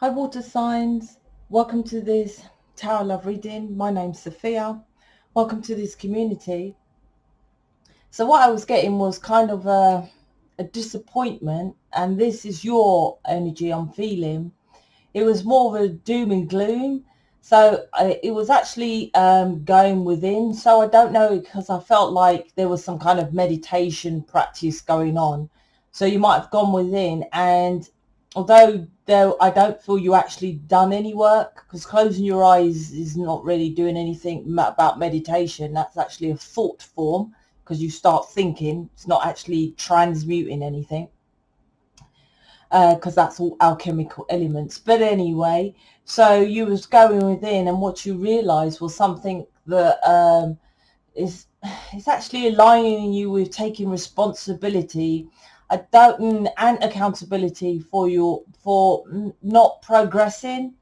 Hi water signs, welcome to this Tarot Love reading. My name's Sophia. Welcome to this community. So what I was getting was kind of a disappointment, and this is your energy I'm feeling. It was more of a doom and gloom. So it was actually going within. So I don't know, because I felt like there was some kind of meditation practice going on. So you might have gone within, and although I don't feel you actually done any work, because closing your eyes is not really doing anything about meditation. That's actually a thought form, because you start thinking. It's not actually transmuting anything, because that's all alchemical elements. But anyway, so you was going within, and what you realized was something that is it's actually aligning you with taking responsibility and accountability for not progressing.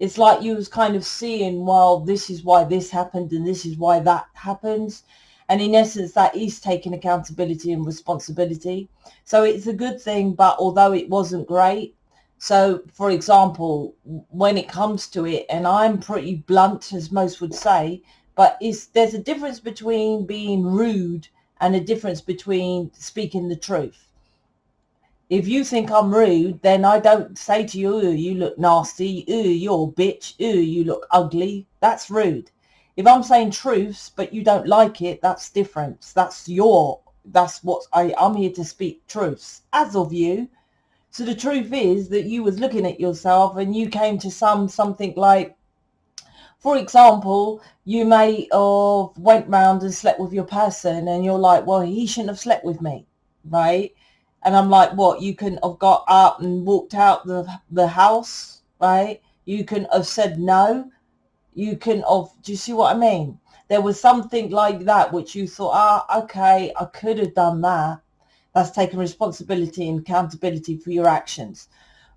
It's like you was kind of seeing, well, this is why this happened and this is why that happens. And in essence, that is taking accountability and responsibility. So it's a good thing, but although it wasn't great. So, for example, when it comes to it, and I'm pretty blunt, as most would say, but there's a difference between being rude and a difference between speaking the truth. If you think I'm rude, then I don't say to you, "Ooh, you look nasty, ooh, you're a bitch, ooh, you look ugly." That's rude. If I'm saying truths, but you don't like it, that's different. That's what I'm here to speak truths as of you. So the truth is that you was looking at yourself and you came to something like, for example, you may have went round and slept with your person, and you're like, well, he shouldn't have slept with me, right? And I'm like, what? You can have got up and walked out the house, right? You can have said no. You can have, do you see what I mean? There was something like that which you thought, okay, I could have done that. That's taking responsibility and accountability for your actions,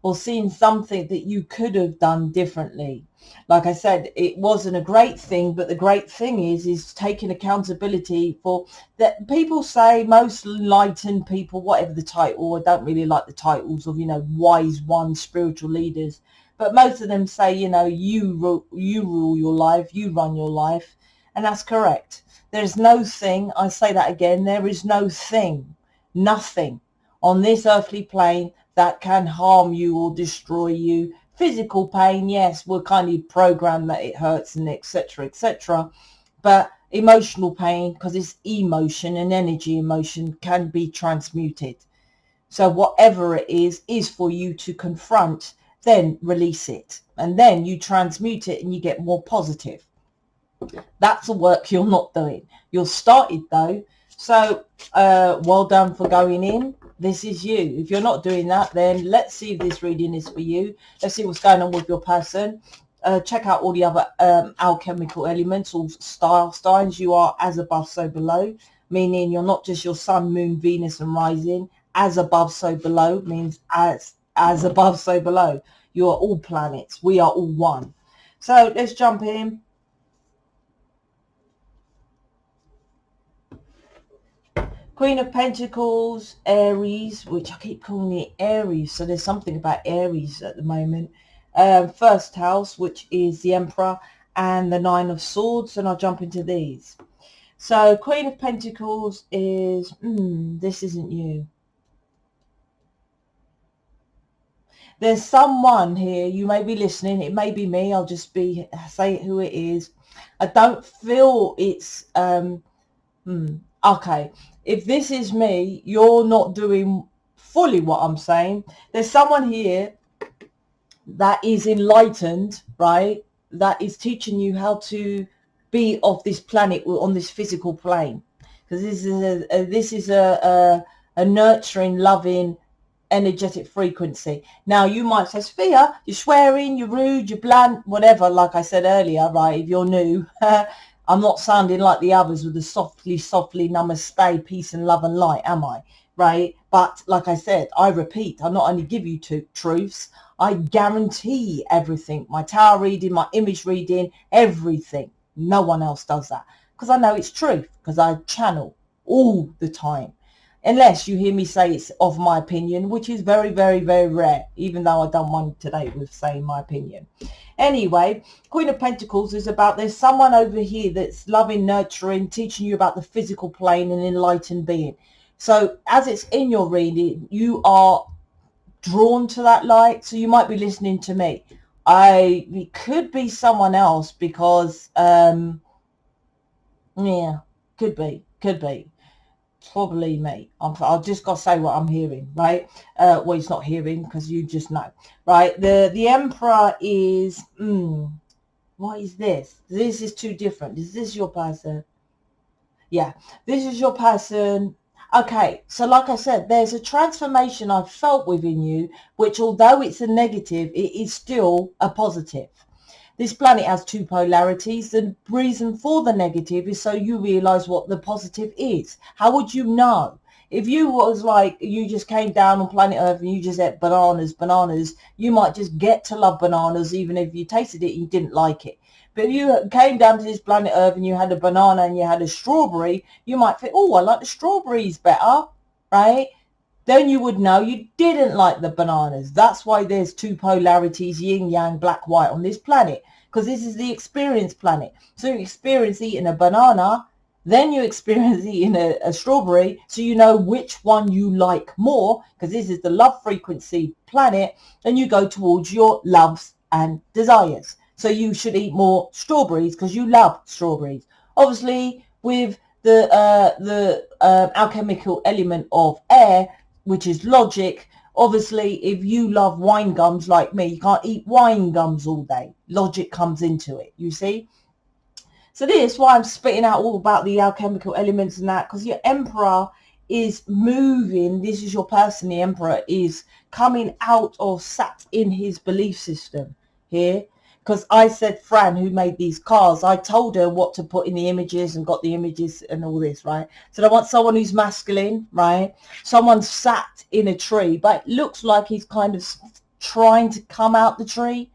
or seeing something that you could have done differently. Like I said, it wasn't a great thing, but the great thing is taking accountability for that. People say, most enlightened people, whatever the title, I don't really like the titles of, wise ones, spiritual leaders, but most of them say, you rule your life, you run your life. And that's correct. There's no thing, I say that again, there is no thing, nothing on this earthly plane that can harm you or destroy you. Physical pain, yes, we're kind of programmed that it hurts and etc., etc. But emotional pain, because it's emotion and energy, emotion can be transmuted. So whatever it is for you to confront, then release it. And then you transmute it and you get more positive. That's the work you're not doing. You're started though. So well done for going in. This is you. If you're not doing that, then let's see if this reading is for you. Let's see what's going on with your person. Check out all the other alchemical elements, all star signs. You are as above, so below, meaning you're not just your sun, moon, Venus and rising. As above, so below means as above, so below. You are all planets. We are all one. So let's jump in. Queen of Pentacles, Aries, which I keep calling it Aries, so there's something about Aries at the moment. First house, which is the Emperor, and the Nine of Swords, and I'll jump into these. So Queen of Pentacles is, this isn't you. There's someone here, you may be listening, it may be me, I'll just say who it is. I don't feel it's, okay, if this is me, you're not doing fully what I'm saying. There's someone here that is enlightened, right? That is teaching you how to be of this planet on this physical plane. Because this is a nurturing, loving, energetic frequency. Now you might say, Sophia, you're swearing, you're rude, you're blunt, whatever. Like I said earlier, right? If you're new, I'm not sounding like the others with the softly namaste, peace and love and light, am I? Right? But like I said, I repeat, I not only give you two truths, I guarantee everything. My tarot reading, my image reading, everything. No one else does that. Because I know it's truth, because I channel all the time. unless you hear me say it's of my opinion, which is very, very, very rare, even though I done one today with saying my opinion. Anyway, Queen of Pentacles is about there's someone over here that's loving, nurturing, teaching you about the physical plane and enlightened being. So as it's in your reading, you are drawn to that light, so you might be listening to me. It could be someone else because yeah, could be probably me. I've just got to say what I'm hearing, right? Well, it's not hearing because you just know, right? The Emperor is what is this? This is too different. Is this your person? Yeah, this is your person. Okay, so like I said, there's a transformation I've felt within you, which although it's a negative, it is still a positive. This planet has two polarities. The reason for the negative is so you realize what the positive is. How would you know? If you was like, you just came down on planet Earth and you just ate bananas, you might just get to love bananas even if you tasted it and you didn't like it. But if you came down to this planet Earth and you had a banana and you had a strawberry, you might think, oh, I like the strawberries better, right? Then you would know you didn't like the bananas. That's why there's two polarities, yin, yang, black, white on this planet, because this is the experience planet. So you experience eating a banana, then you experience eating a strawberry, so you know which one you like more, because this is the love frequency planet, and you go towards your loves and desires. So you should eat more strawberries because you love strawberries. Obviously, with the alchemical element of air, which is logic, obviously, if you love wine gums like me, you can't eat wine gums all day. Logic comes into it, you see. So this is why I'm spitting out all about the alchemical elements and that, because your Emperor is moving. This is your person. The Emperor is coming out or sat in his belief system here. Because I said, Fran, who made these cars, I told her what to put in the images and got the images and all this, right? So I want someone who's masculine, right? Someone sat in a tree, but it looks like he's kind of trying to come out the tree.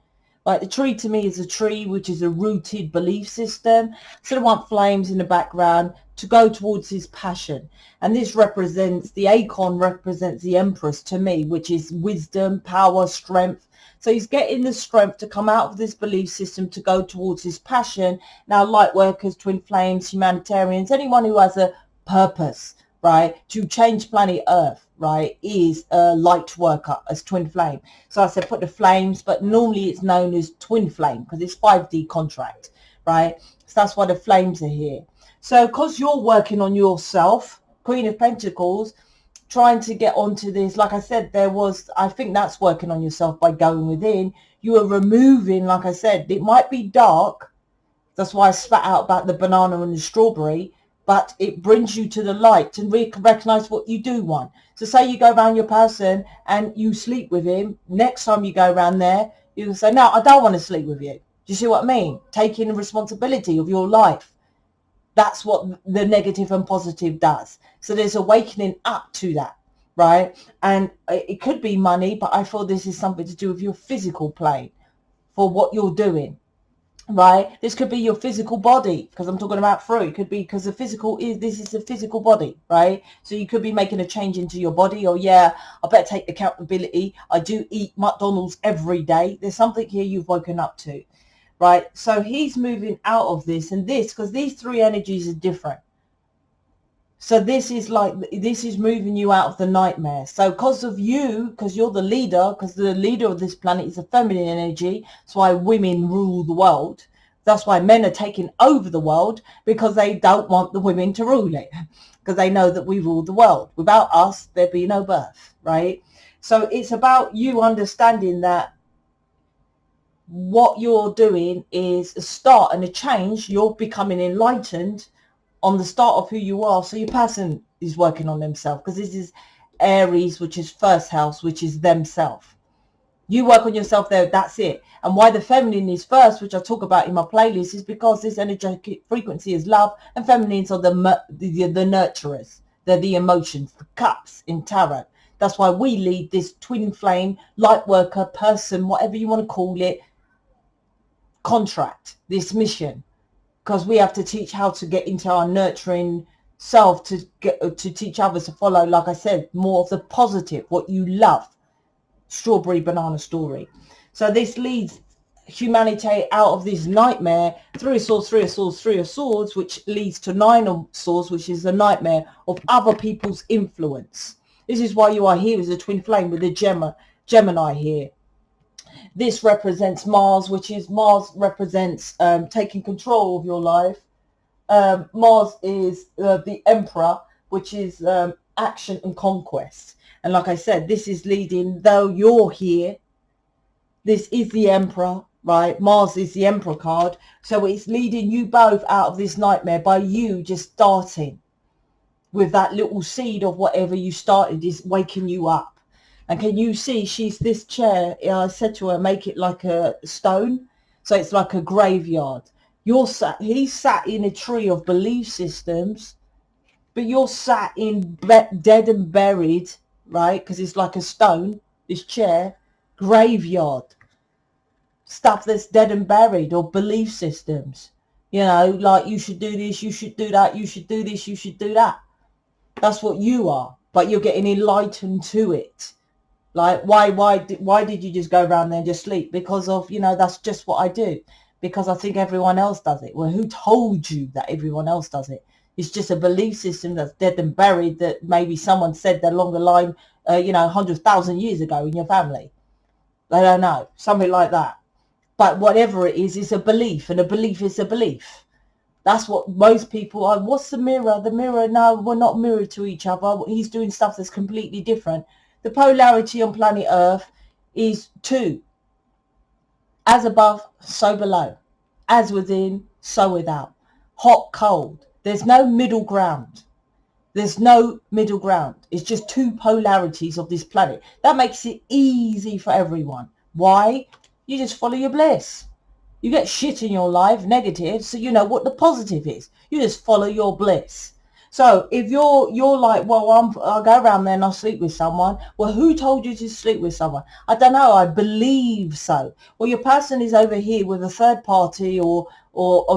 Like the tree to me is a tree, which is a rooted belief system. So I want flames in the background to go towards his passion. And this represents, the acorn represents the Empress to me, which is wisdom, power, strength. So he's getting the strength to come out of this belief system to go towards his passion. Now, light workers, twin flames, humanitarians, anyone who has a purpose, right, to change planet Earth, right, is a light worker as twin flame. So I said put the flames, but normally it's known as twin flame because it's 5D contract, right? So that's why the flames are here. So because you're working on yourself, Queen of Pentacles, trying to get onto this, like I said, I think that's working on yourself by going within. You are removing, like I said, it might be dark. That's why I spat out about the banana and the strawberry, but it brings you to the light and recognize what you do want. So say you go around your person and you sleep with him. Next time you go around there, you can say, no, I don't want to sleep with you. Do you see what I mean? Taking the responsibility of your life. That's what the negative and positive does. So there's awakening up to that, right? And it could be money, but I feel this is something to do with your physical plane for what you're doing, right? This could be your physical body, because I'm talking about fruit. It could be because this is the physical body, right? So you could be making a change into your body, or yeah, I better take accountability. I do eat McDonald's every day. There's something here you've woken up to. Right, so he's moving out of this and this, because these three energies are different. So this is moving you out of the nightmare. So because you're the leader, because the leader of this planet is a feminine energy. That's why women rule the world. That's why men are taking over the world, because they don't want the women to rule it, because they know that we rule the world. Without us, there'd be no birth, right? So it's about you understanding that what you're doing is a start and a change. You're becoming enlightened on the start of who you are. So your person is working on themselves, because this is Aries, which is first house, which is themselves. You work on yourself there, that's it. And why the feminine is first, which I talk about in my playlist, is because this energetic frequency is love, and feminines are the nurturers. They're the emotions, the cups in tarot. That's why we lead this twin flame, light worker, person, whatever you want to call it, contract, this mission, because we have to teach how to get into our nurturing self to teach others to follow, like I said, more of the positive, what you love. Strawberry banana story. So this leads humanity out of this nightmare. Three of swords, three of swords, three of swords, which leads to nine of swords, which is the nightmare of other people's influence. This is why you are here as a twin flame with the Gemini here. This represents Mars, which is Mars represents taking control of your life. Mars is the Emperor, which is action and conquest. And like I said, this is leading, though you're here, this is the Emperor, right? Mars is the Emperor card. So it's leading you both out of this nightmare by you just starting with that little seed of whatever you started is waking you up. And can you see she's this chair? I said to her, make it like a stone. So it's like a graveyard. He's sat in a tree of belief systems, but you're sat in dead and buried, right? Because it's like a stone, this chair, graveyard. Stuff that's dead and buried, or belief systems. You know, like you should do this, you should do that, you should do this, you should do that. That's what you are, but you're getting enlightened to it. Like, why did you just go around there and just sleep? Because of, you know, that's just what I do. Because I think everyone else does it. Well, who told you that everyone else does it? It's just a belief system that's dead and buried that maybe someone said that along the line, 100,000 years ago in your family. I don't know, something like that. But whatever it is, it's a belief, and a belief is a belief. That's what most people are. What's the mirror? The mirror, no, we're not mirrored to each other. He's doing stuff that's completely different. The polarity on planet Earth is 2. As above, so below. As within, so without. Hot, cold. There's no middle ground. There's no middle ground. It's just 2 polarities of this planet. That makes it easy for everyone. Why? You just follow your bliss. You get shit in your life, negative, so you know what the positive is. You just follow your bliss. So if you're like, well, I'll go around there and I'll sleep with someone. Well, who told you to sleep with someone? I don't know. I believe so. Well, your person is over here with a third party or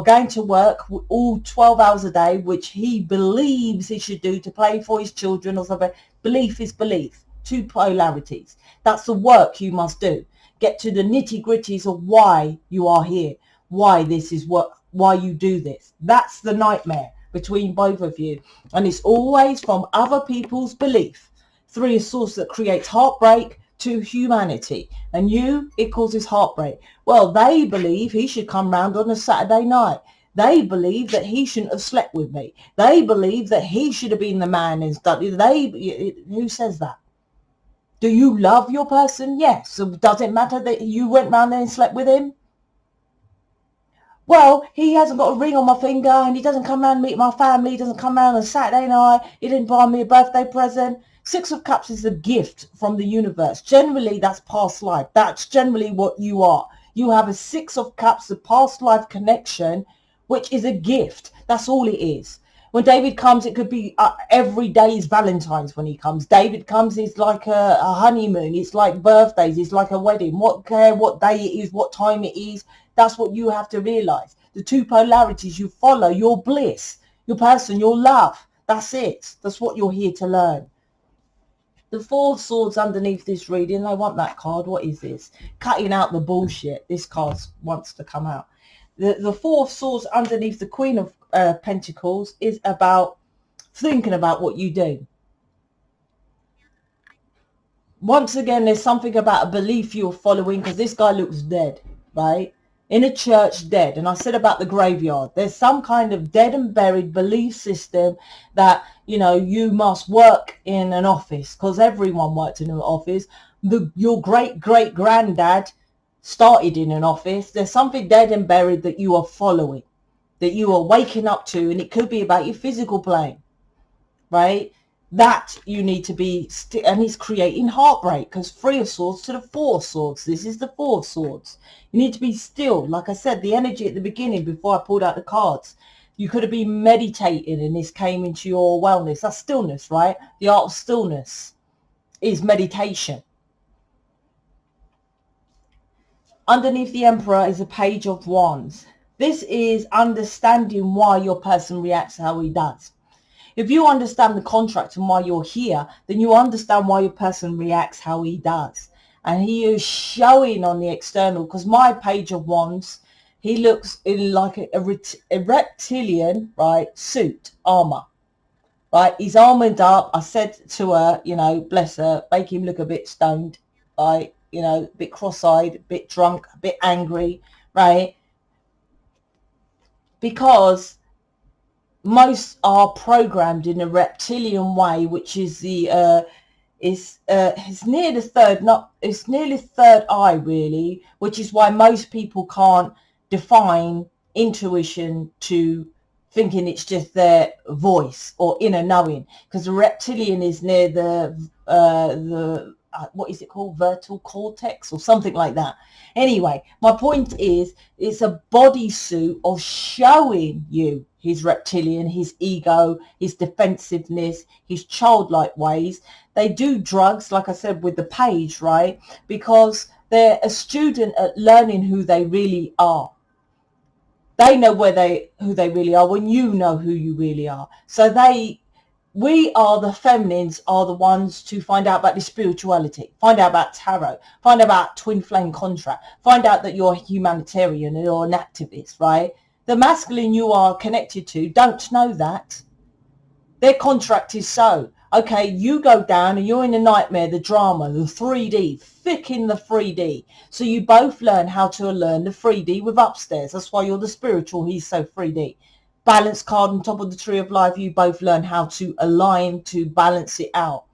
going to work all 12 hours a day, which he believes he should do to play for his children or something. Belief is belief. 2 polarities. That's the work you must do. Get to the nitty gritties of why you are here, why this is why you do this. That's the nightmare between both of you. And it's always from other people's belief. 3 of Swords that creates heartbreak to humanity. And it causes heartbreak. Well, they believe he should come round on a Saturday night. They believe that he shouldn't have slept with me. They believe that he should have been the man and stuff. Who says that? Do you love your person? Yes. So does it matter that you went round there and slept with him? Well, he hasn't got a ring on my finger and he doesn't come round and meet my family. He doesn't come round on a Saturday night. He didn't buy me a birthday present. 6 of Cups is a gift from the universe. Generally, that's past life. That's generally what you are. You have a 6 of Cups, a past life connection, which is a gift. That's all it is. When David comes, it could be every day is Valentine's when he comes. David comes, it's like a honeymoon. It's like birthdays. It's like a wedding. What day it is, what time it is. That's what you have to realize. The 2 polarities you follow, your bliss, your person, your love. That's it. That's what you're here to learn. The 4 of Swords underneath this reading, I want that card. What is this? Cutting out the bullshit. This card wants to come out. The 4 of Swords underneath the Queen of Pentacles is about thinking about what you do. Once again, there's something about a belief you're following, because this guy looks dead, right? In a church, dead. And I said about the graveyard, there's some kind of dead and buried belief system that, you must work in an office, because everyone worked in an office. Your great granddad started in an office. There's something dead and buried that you are following, that you are waking up to, and it could be about your physical plane, right? That you need to be and he's creating heartbreak, because 3 of Swords to the 4 of Swords. This is the 4 of Swords. You need to be still. Like I said, the energy at the beginning before I pulled out the cards, you could have been meditating and this came into your wellness. That's stillness, right? The art of stillness is meditation. Underneath the Emperor is a Page of Wands. This is understanding why your person reacts how he does. If you understand the contract and why you're here, then you understand why your person reacts how he does. And he is showing on the external, because my Page of Wands, he looks in like a reptilian, right, suit, armor, right? He's armored up. I said to her, you know, bless her, make him look a bit stoned, right? You know, a bit cross-eyed, a bit drunk, a bit angry, right? Because most are programmed in a reptilian way, which is the it's near the third, not it's nearly third eye really, which is why most people can't define intuition to thinking it's just their voice or inner knowing, because the reptilian is near the what is it called, vertical cortex or something like that. Anyway, my point is, it's a bodysuit of showing you his reptilian, his ego, his defensiveness, his childlike ways. They do drugs, like I said, with the Page, right? Because they're a student at learning who they really are. They know who they really are when you know who you really are. So we are the feminines, are the ones to find out about the spirituality, find out about tarot, find out about twin flame contract, find out that you're a humanitarian and you're an activist, right? The masculine you are connected to don't know that. Their contract is so, okay, you go down and you're in the nightmare, the drama, the 3D, thick in the 3D. So you both learn how to learn the 3D with upstairs. That's why you're the spiritual, he's so 3D. Balance card on top of the tree of life, you both learn how to align, to balance it out.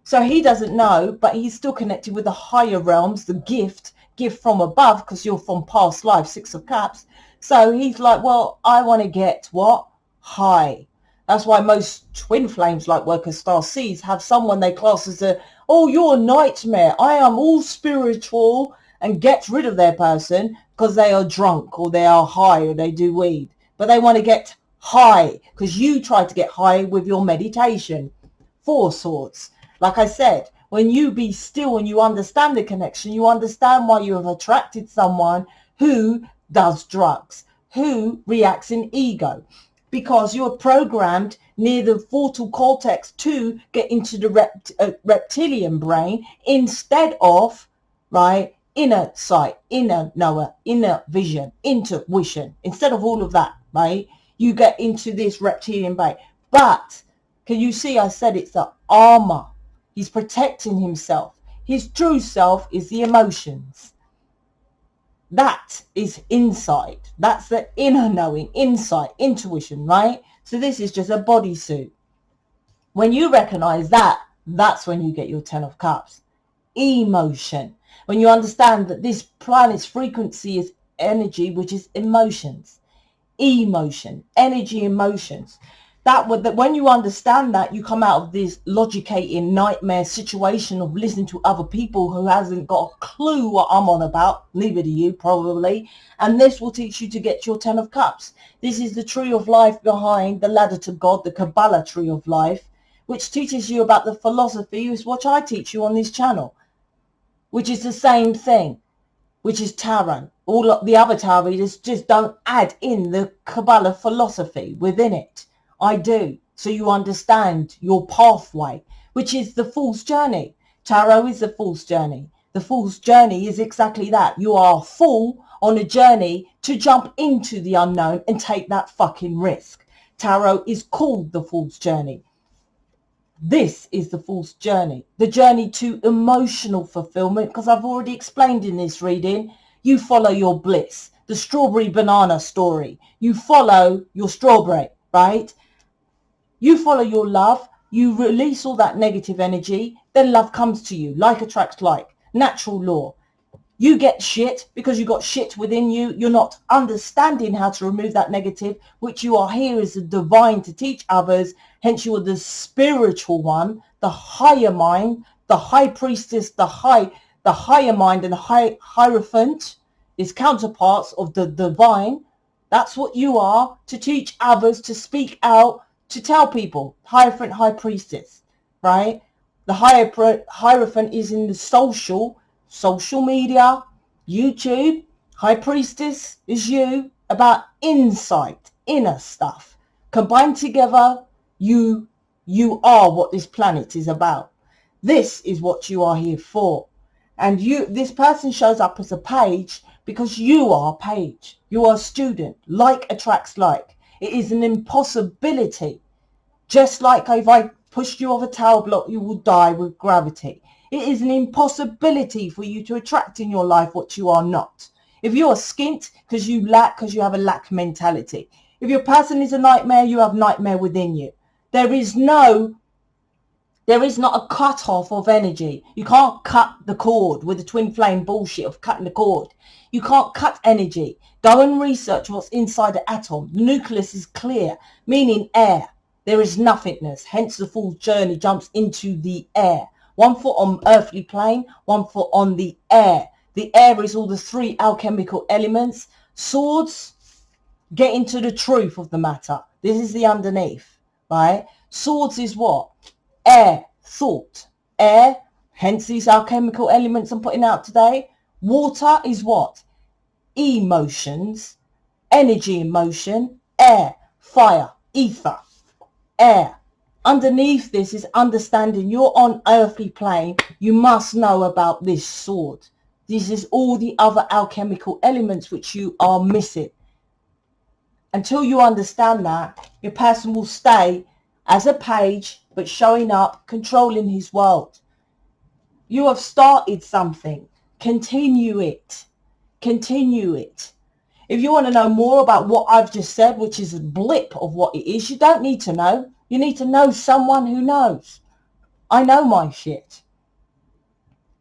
So he doesn't know, but he's still connected with the higher realms, the gift from above, because you're from past life, 6 of Cups. So he's like, well, I want to get what? High. That's why most twin flames, like workers, starseeds, have someone they class as oh, you're a nightmare, I am all spiritual, and get rid of their person because they are drunk or they are high or they do weed. But they want to get high because you try to get high with your meditation. 4 Swords. Like I said, when you be still and you understand the connection, you understand why you have attracted someone who does drugs, who reacts in ego, because you're programmed near the frontal cortex to get into the reptilian brain instead of, right, inner sight, inner knower, inner vision, intuition. Instead of all of that, right, you get into this reptilian brain. But can you see, I said it's the armor. He's protecting himself. His true self is the emotions. That is insight. That's the inner knowing, insight, intuition, right? So this is just a bodysuit. When you recognize that, that's when you get your 10 of Cups. Emotion. When you understand that this planet's frequency is energy, which is emotions. Emotion, energy, emotions. That when you understand that, you come out of this logicating nightmare situation of listening to other people who hasn't got a clue what I'm on about, neither do you probably, and this will teach you to get your 10 of Cups. This is the tree of life behind the ladder to God, the Kabbalah tree of life, which teaches you about the philosophy, is what I teach you on this channel, which is the same thing, which is tarot. All of the other tarot readers just don't add in the Kabbalah philosophy within it. I do, so you understand your pathway, which is the Fool's Journey. Tarot is the Fool's Journey. The Fool's Journey is exactly that. You are a fool on a journey to jump into the unknown and take that fucking risk. Tarot is called the Fool's Journey. This is the Fool's Journey, the journey to emotional fulfillment, because I've already explained in this reading, you follow your bliss, the strawberry banana story. You follow your strawberry, right? You follow your love, you release all that negative energy, then love comes to you, like attracts like, natural law. You get shit because you got shit within you. You're not understanding how to remove that negative, which you are here as a divine to teach others. Hence you are the spiritual one, the higher mind, the high priestess, the higher mind, and the hierophant is counterparts of the divine. That's what you are, to teach others, to speak out, to tell people. Hierophant, high priestess, right? The hierophant is in the social media, YouTube. High priestess is you, about insight, inner stuff. Combined together, You are what this planet is about. This is what you are here for. And this person shows up as a page because you are a page. You are a student. Like attracts like. It is an impossibility. Just like if I pushed you off a tower block, you will die with gravity. It is an impossibility for you to attract in your life what you are not. If you are skint because you have a lack mentality. If your person is a nightmare, you have nightmare within you. There is not a cut off of energy. You can't cut the cord with the twin flame bullshit of cutting the cord. You can't cut energy. Go and research what's inside the atom. The nucleus is clear, meaning air. There is nothingness. Hence the fool's journey jumps into the air. 1 foot on earthly plane, 1 foot on the air. The air is all the 3 alchemical elements. Swords, get into the truth of the matter. This is the underneath, right? Swords is what? Air, thought. Air, hence these alchemical elements I'm putting out today. Water is what? Emotions. Energy in motion. Air, fire, ether, air. Underneath this is understanding you're on earthly plane. You must know about this sword. This is all the other alchemical elements which you are missing. Until you understand that, your person will stay as a page, but showing up, controlling his world. You have started something. Continue it. Continue it. If you want to know more about what I've just said, which is a blip of what it is, you don't need to know. You need to know someone who knows. I know my shit.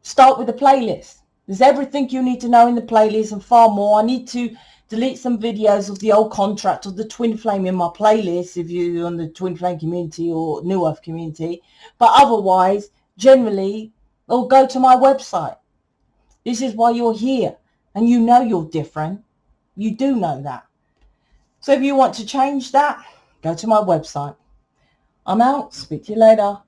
Start with a playlist. There's everything you need to know in the playlist and far more. I need to delete some videos of the old contract of the twin flame in my playlist if you're on the twin flame community or New Earth community. But otherwise, generally, or go to my website. This is why you're here. And you know you're different. You do know that. So if you want to change that, go to my website. I'm out. Speak to you later.